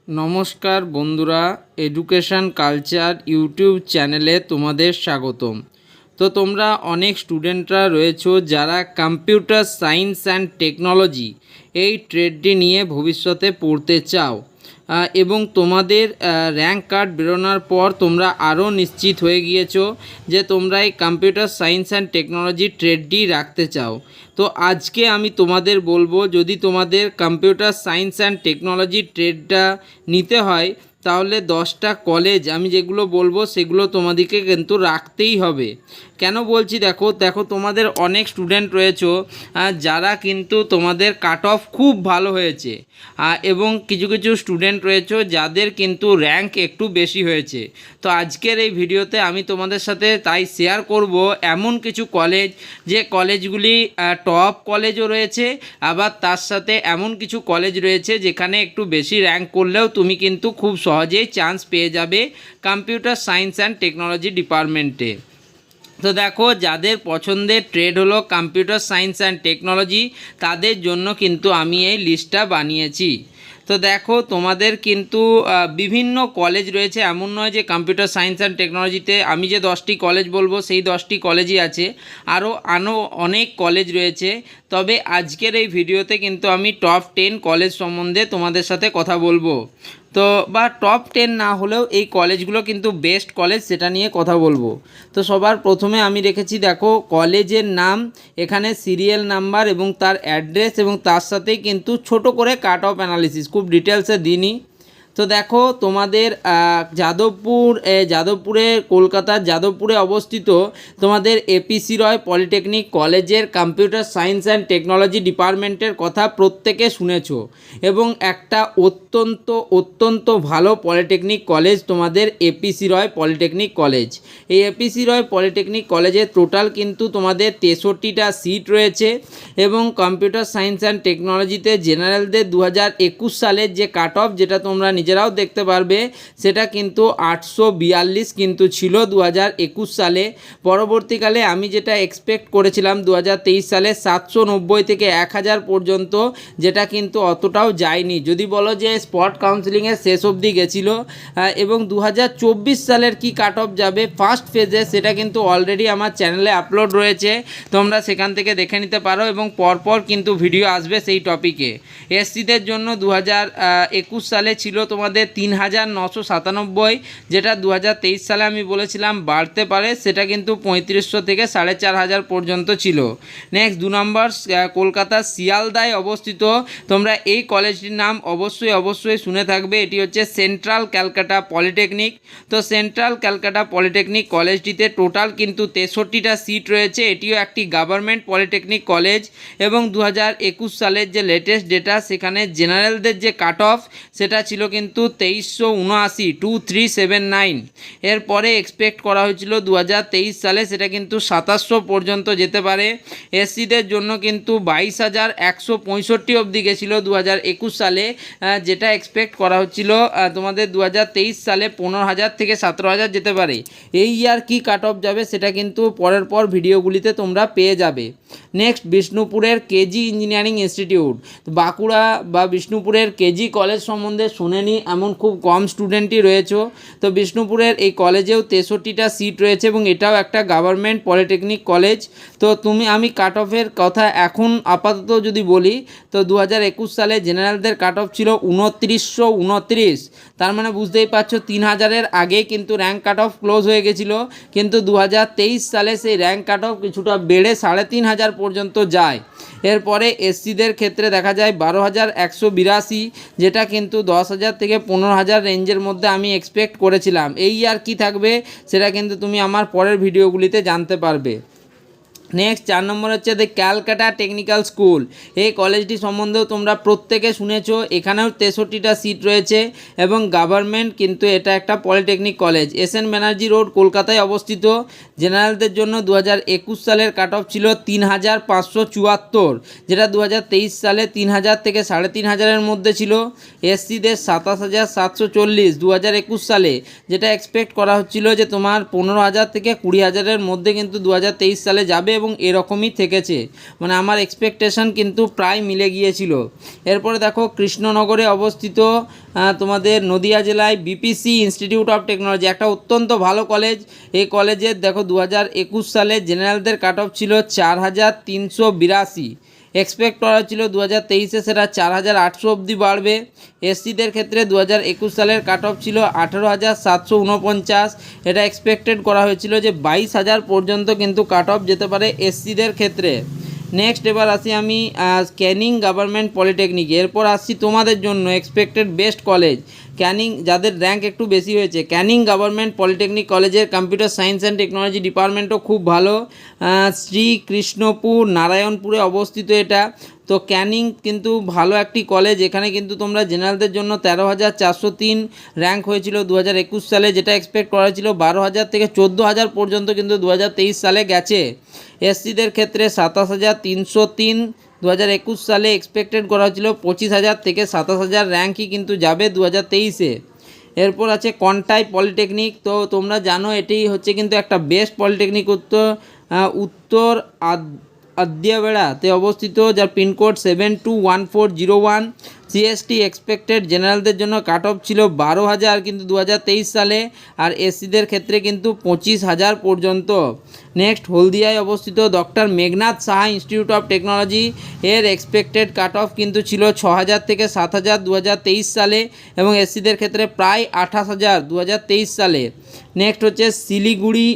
নমস্কার বন্ধুরা, education culture YouTube চ্যানেলে তোমাদের স্বাগতম। তো তোমরা অনেক স্টুডেন্টরা রয়েছো যারা কম্পিউটার সায়েন্স অ্যান্ড টেকনোলজি এই ট্রেডটি নিয়ে ভবিষ্যতে পড়তে চাও এবং তোমাদের র্যাঙ্ক কার্ড বেরোনোর পর তোমরা আরও নিশ্চিত হয়ে গিয়েছো যে তোমরা এই কম্পিউটার সায়েন্স অ্যান্ড টেকনোলজি ট্রেডটি রাখতে চাও। তো আজকে আমি তোমাদের বলবো, যদি তোমাদের কম্পিউটার সায়েন্স অ্যান্ড টেকনোলজি ট্রেডটা নিতে হয় তাহলে 10টা কলেজ আমি যেগুলো বলবো সেগুলো তোমাদেরকে কিন্তু রাখতেই হবে। কেন বলছি, দেখো তোমাদের অনেক স্টুডেন্ট রয়েছে যারা কিন্তু তোমাদের কাট অফ খুব ভালো হয়েছে এবং কিছু স্টুডেন্ট রয়েছে যাদের কিন্তু র্যাঙ্ক একটু বেশি হয়েছে। তো আজকের এই ভিডিওতে আমি তোমাদের সাথে তাই শেয়ার করব এমন কিছু কলেজ, যে কলেজগুলি টপ কলেজও রয়েছে, আবার তার সাথে এমন কিছু কলেজ রয়েছে যেখানে একটু বেশি র্যাঙ্ক করলেও তুমি কিন্তু খুব সহজেই চান্স পেয়ে যাবে কম্পিউটার সায়েন্স অ্যান্ড টেকনোলজি ডিপার্টমেন্টে। তো দেখো, যাদের পছন্দের ট্রেড হলো কম্পিউটার সায়েন্স অ্যান্ড টেকনোলজি, তাদের জন্য কিন্তু আমি এই লিস্টটা বানিয়েছি। তো দেখো, তোমাদের কিন্তু বিভিন্ন কলেজ রয়েছে, এমন নয় যে কম্পিউটার সায়েন্স অ্যান্ড টেকনোলজিতে আমি যে 10টি কলেজ বলবো সেই 10টি কলেজই আছে, আরও অনেক কলেজ রয়েছে। তবে আজকের এই ভিডিওতে কিন্তু আমি টপ 10 কলেজ সম্বন্ধে তোমাদের সাথে কথা বলবো। তো বা টপ 10 না হলেও এই কলেজগুলো কিন্তু বেস্ট কলেজ, সেটা নিয়ে কথা বলবো। তো সবার প্রথমে আমি রেখেছি, দেখো, কলেজের নাম, এখানে সিরিয়াল নাম্বার এবং তার অ্যাড্রেস, এবং তার সাথেই কিন্তু ছোট করে কাট অফ অ্যানালিসিস, খুব ডিটেলসে দিইনি। তো দেখো, তোমাদের যাদবপুরে, কলকাতার যাদবপুরে অবস্থিত তোমাদের এপিসি রয় পলিটেকনিক কলেজের কম্পিউটার সায়েন্স অ্যান্ড টেকনোলজি ডিপার্টমেন্টের কথা প্রত্যেকে শুনেছো, এবং একটা অত্যন্ত ভালো পলিটেকনিক কলেজ তোমাদের এপিসি রয় পলিটেকনিক কলেজ। এই এপিসি রয় পলিটেকনিক কলেজের টোটাল কিন্তু তোমাদের 63টা সিট রয়েছে, এবং কম্পিউটার সায়েন্স অ্যান্ড টেকনোলজিতে জেনারেলদের 2021 সালের যে কাট অফ, যেটা তোমরা নিজেরাও দেখতে পারবে, সেটা কিন্তু 842 কিন্তু ছিল 2021 সালে। পরবর্তীকালে আমি যেটা এক্সপেক্ট করেছিলাম 2023 সালে 790 থেকে 1000 পর্যন্ত, যেটা কিন্তু অতটাও যায়নি, যদি বলো যে স্পট কাউন্সিলিংয়ের শেষ অবধি গেছিলো। এবং 2024 সালের কি কাট অফ যাবে ফার্স্ট ফেজে, সেটা কিন্তু অলরেডি আমার চ্যানেলে আপলোড রয়েছে, তোমরা সেখান থেকে দেখে নিতে পারো, এবং পরপর কিন্তু ভিডিও আসবে সেই টপিকে। এসসিদের জন্য 2021 সালে ছিল তোমাদের 3997, যেটা 2023 সালে আমি বলেছিলাম বাড়তে পারে, সেটা কিন্তু 3500 থেকে 4500 পর্যন্ত ছিল। নেক্সট 2 নম্বর, কলকাতার শিয়ালদায় অবস্থিত, তোমরা এই কলেজটির নাম অবশ্যই শুনে থাকবে, এটি হচ্ছে সেন্ট্রাল ক্যালকাটা পলিটেকনিক। তো সেন্ট্রাল ক্যালকাটা পলিটেকনিক কলেজটিতে টোটাল কিন্তু 63টা সিট রয়েছে, এটিও একটি গভর্নমেন্ট পলিটেকনিক কলেজ, এবং 2021 সালের যে লেটেস্ট ডেটা, সেখানে জেনারেলদের যে কাট অফ সেটা ছিল কিন্তু 2379। এরপরে এক্সপেক্ট করা হয়েছিল 2023 সালে সেটা কিন্তু 2700 পর্যন্ত যেতে পারে। এসসিদের জন্য কিন্তু 22,165 অবধি গেছিলো 2021 সালে, যেটা এক্সপেক্ট করা হচ্ছিল তোমাদের 2023 সালে 15,000 থেকে 17,000 যেতে পারে। এই ইয়ার কি কাট অফ যাবে সেটা কিন্তু পরের ভিডিওগুলিতে তোমরা পেয়ে যাবে। নেক্সট, বিষ্ণুপুরের কেজি ইঞ্জিনিয়ারিং ইনস্টিটিউট। বাঁকুড়া বা বিষ্ণুপুরের কেজি কলেজ সম্বন্ধে শুনেনি এমন খুব কম স্টুডেন্টই রয়েছে। তো বিষ্ণুপুরের এই কলেজেও 63টা সিট রয়েছে, এবং এটাও একটা গভর্নমেন্ট পলিটেকনিক কলেজ। তো আমি কাট অফের কথা এখন আপাতত যদি বলি, তো 2021 সালে জেনারেলদের কাট অফ ছিল 2929, তার মানে বুঝতেই পারছো 3000-এর আগেই কিন্তু র্যাঙ্ক কাট অফ ক্লোজ হয়ে গেছিলো, কিন্তু 2023 সালে সেই র্যাঙ্ক কাট অফ কিছুটা বেড়ে 3500 পর্যন্ত যায়। এরপরে এসসিদের ক্ষেত্রে দেখা যায় 12,182, যেটা কিন্তু 10,000 থেকে 15,000 রেঞ্জের মধ্যে আমি এক্সপেক্ট করেছিলাম। এই আর কি থাকবে সেটা কিন্তু তুমি আমার পরের ভিডিওগুলিতে জানতে পারবে। নেক্সট 4 নম্বর হচ্ছে দ্য ক্যালকাটা টেকনিক্যাল স্কুল। এই কলেজটি সম্বন্ধেও তোমরা প্রত্যেকে শুনেছো, এখানেও 63টা সিট রয়েছে, এবং গভর্নমেন্ট কিন্তু এটা একটা polytechnic college. SN Banerjee road, কলকাতায় অবস্থিত। জেনারেলদের জন্য 2021 সালের কাট অফ ছিল 3574, যেটা 2023 সালে 3000 থেকে 3500-এর মধ্যে ছিল। এসসিদের 27,740 2021 সালে, যেটা এক্সপেক্ট করা হচ্ছিল যে তোমার 15,000 থেকে 20,000-এর মধ্যে কিন্তু 2023 সালে যাবে, এবং এরকমই থেকেছে, মানে আমার এক্সপেকটেশন কিন্তু প্রায় মিলে গিয়েছিল। এরপরে দেখো কৃষ্ণনগরে অবস্থিত তোমাদের নদিয়া জেলায় বিপিসি ইনস্টিটিউট অফ টেকনোলজি, একটা অত্যন্ত ভালো কলেজ। এই কলেজের দেখো 2021 সালে জেনারেলদের কাট অফ ছিল 4382, এক্সপেক্ট করা ছিল 2023-এ সেটা 4800 অবধি বাড়বে। এসসিদের ক্ষেত্রে 2021 সালের কাট অফ ছিল 18749, এটা এক্সপেক্টেড করা হয়েছিল যে 22000 পর্যন্ত কিন্তু কাট অফ যেতে পারে এসসিদের ক্ষেত্রে। নেক্সট এবার আসি আমি ক্যানিং গভর্নমেন্ট পলিটেকনিক। এরপর আসছি তোমাদের জন্য এক্সপেক্টেড বেস্ট কলেজ ক্যানিং, যাদের র্যাঙ্ক একটু বেশি হয়েছে। ক্যানিং গভর্নমেন্ট পলিটেকনিক কলেজের কম্পিউটার সায়েন্স অ্যান্ড টেকনোলজি ডিপার্টমেন্টও খুব ভালো। শ্রীকৃষ্ণপুর নারায়ণপুরে অবস্থিত এটা। তো ক্যানিং কিন্তু ভালো একটি কলেজ, এখানে কিন্তু তোমরা জেনারেলদের জন্য 13403 র্যাঙ্ক হয়েছিল 2021 সালে, যেটা এক্সপেক্ট করা ছিল 12000 থেকে 14000 পর্যন্ত কিন্তু 2023 সালে গেছে। এসসিদের ক্ষেত্রে 27303 2021 সালে এক্সপেক্টেড করা হয়েছিল 25000 থেকে 27000 র্যাঙ্কই কিন্তু যাবে 2023-এ। এরপর আছে কন্টাই পলিটেকনিক। তো তোমরা জানো এটি হচ্ছে কিন্তু একটা বেস্ট পলিটেকনিক উত্তর আদ্যাবেড়াতে অবস্থিত, যার পিনকোড 721401। সিএসটি এক্সপেক্টেড জেনারেলদের জন্য কাট অফ ছিল 12000 কিন্তু 2023 সালে, আর এসসিদের ক্ষেত্রে কিন্তু 25000 পর্যন্ত। নেক্সট হলদিয়ায় অবস্থিত doctor Meghnad Saha institute of technology, এর এক্সপেক্টেড কাট অফ কিন্তু ছিল 6000 থেকে 7000 2023 সালে, এবং এসসিদের ক্ষেত্রে প্রায় 28000 2023 সালে। নেক্সট হচ্ছে শিলিগুড়ি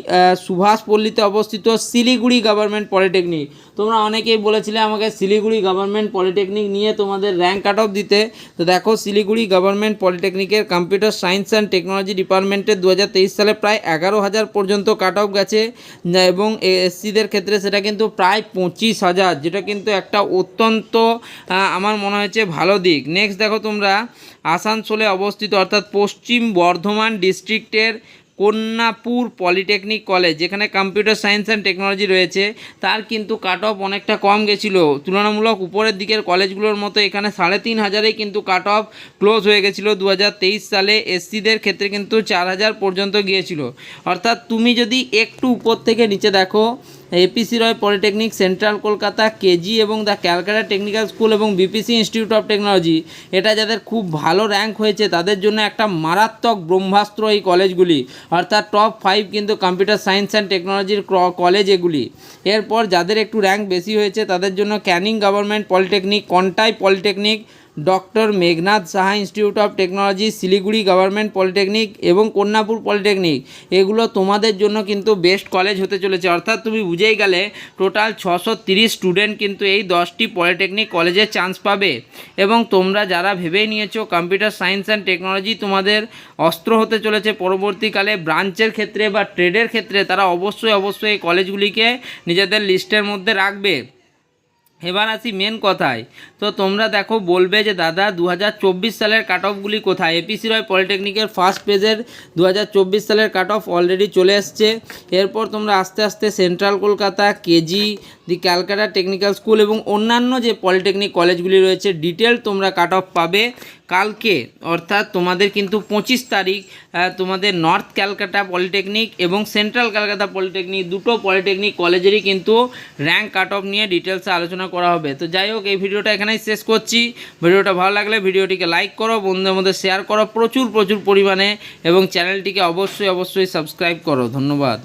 সুভাষপল্লীতে অবস্থিত শিলিগুড়ি গভর্নমেন্ট পলিটেকনিক। তোমরা অনেকেই বলেছিলে আমাকে শিলিগুড়ি গভর্নমেন্ট পলিটেকনিক নিয়ে তোমাদের র্যাঙ্ক কাট অফ দিতে। তো দেখো শিলিগুড়ি গভর্নমেন্ট পলিটেকনিকের কম্পিউটার সায়েন্স অ্যান্ড টেকনোলজি ডিপার্টমেন্টের 2023 সালে প্রায় 11000 পর্যন্ত কাট অফ গেছে, এবং এসসিদের ক্ষেত্রে সেটা কিন্তু প্রায় 25000, যেটা কিন্তু একটা অত্যন্ত আমার মনে হয়েছে ভালো দিক। নেক্সট দেখো তোমরা আসানসোলে অবস্থিত অর্থাৎ পশ্চিম বর্ধমান ডিস্ট্রিক্টের কন্যাপুর পলিটেকনিক কলেজ, যেখানে কম্পিউটার সায়েন্স অ্যান্ড টেকনোলজি রয়েছে, তার কিন্তু কাট অফ অনেকটা কম গেছিলো তুলনামূলক উপরের দিকের কলেজগুলোর মতো। এখানে 3500-এই কিন্তু কাট অফ ক্লোজ হয়ে গেছিলো 2023 সালে। এসসিদের ক্ষেত্রে কিন্তু 4000 পর্যন্ত গিয়েছিল। অর্থাৎ তুমি যদি একটু উপর থেকে নিচে দেখো, এপিসি রয় পলিটেকনিক, সেন্ট্রাল কলকাতা, কেজি এবং দ্য ক্যালকাটা টেকনিক্যাল স্কুল এবং বিপিসি ইনস্টিটিউট অফ টেকনোলজি, এটা যাদের খুব ভালো র্যাঙ্ক হয়েছে তাদের জন্য একটা মারাত্মক ব্রহ্মাস্ত্র এই কলেজগুলি, অর্থাৎ টপ 5 কিন্তু কম্পিউটার সায়েন্স অ্যান্ড টেকনোলজির কলেজ এগুলি। এরপর যাদের একটু র্যাঙ্ক বেশি হয়েছে তাদের জন্য Canning government polytechnic, Contai polytechnic, doctor Meghnad Saha institute of technology, Siliguri government polytechnic এবং কন্যাপুর পলিটেকনিক, এগুলো তোমাদের জন্য কিন্তু বেস্ট কলেজ হতে চলেছে। অর্থাৎ তুমি বুঝেই গেলে টোটাল 630 স্টুডেন্ট কিন্তু এই 10টি পলিটেকনিক কলেজে চান্স পাবে। এবং তোমরা যারা ভেবেই নিয়েছো কম্পিউটার সায়েন্স অ্যান্ড টেকনোলজি তোমাদের অস্ত্র হতে চলেছে পরবর্তীকালে ব্রাঞ্চের ক্ষেত্রে বা ট্রেডের ক্ষেত্রে, তারা অবশ্যই এই কলেজগুলিকে নিজেদের লিস্টের মধ্যে রাখবে। এবার আসি মেন কথায়। তো তোমরা দেখো বলবে যে দাদা 2024 সালের কাট অফগুলি কোথায়। এপিসি রয় পলিটেকনিকের ফার্স্ট পেজের 2024 সালের কাট অফ অলরেডি চলে এসছে। এরপর তোমরা আস্তে আস্তে সেন্ট্রাল কলকাতা, কেজি, দি ক্যালকাটা টেকনিক্যাল স্কুল এবং অন্যান্য যে পলিটেকনিক কলেজগুলি রয়েছে ডিটেল তোমরা কাট অফ পাবে কালকে। অর্থাৎ তোমাদের কিন্তু 25 তারিখ তোমাদের নর্থ ক্যালকাটা পলিটেকনিক এবং সেন্ট্রাল ক্যালকাটা পলিটেকনিক, দুটো পলিটেকনিক কলেজেরই কিন্তু র্যাঙ্ক কাট অফ নিয়ে ডিটেলসে আলোচনা করা হবে। তো যাই হোক, এই ভিডিওটা এখানেই শেষ করছি। ভিডিওটা ভালো লাগলে ভিডিওটিকে লাইক করো, বন্ধুদের মধ্যে শেয়ার করো প্রচুর পরিমাণে, এবং চ্যানেলটিকে অবশ্যই সাবস্ক্রাইব করো। ধন্যবাদ।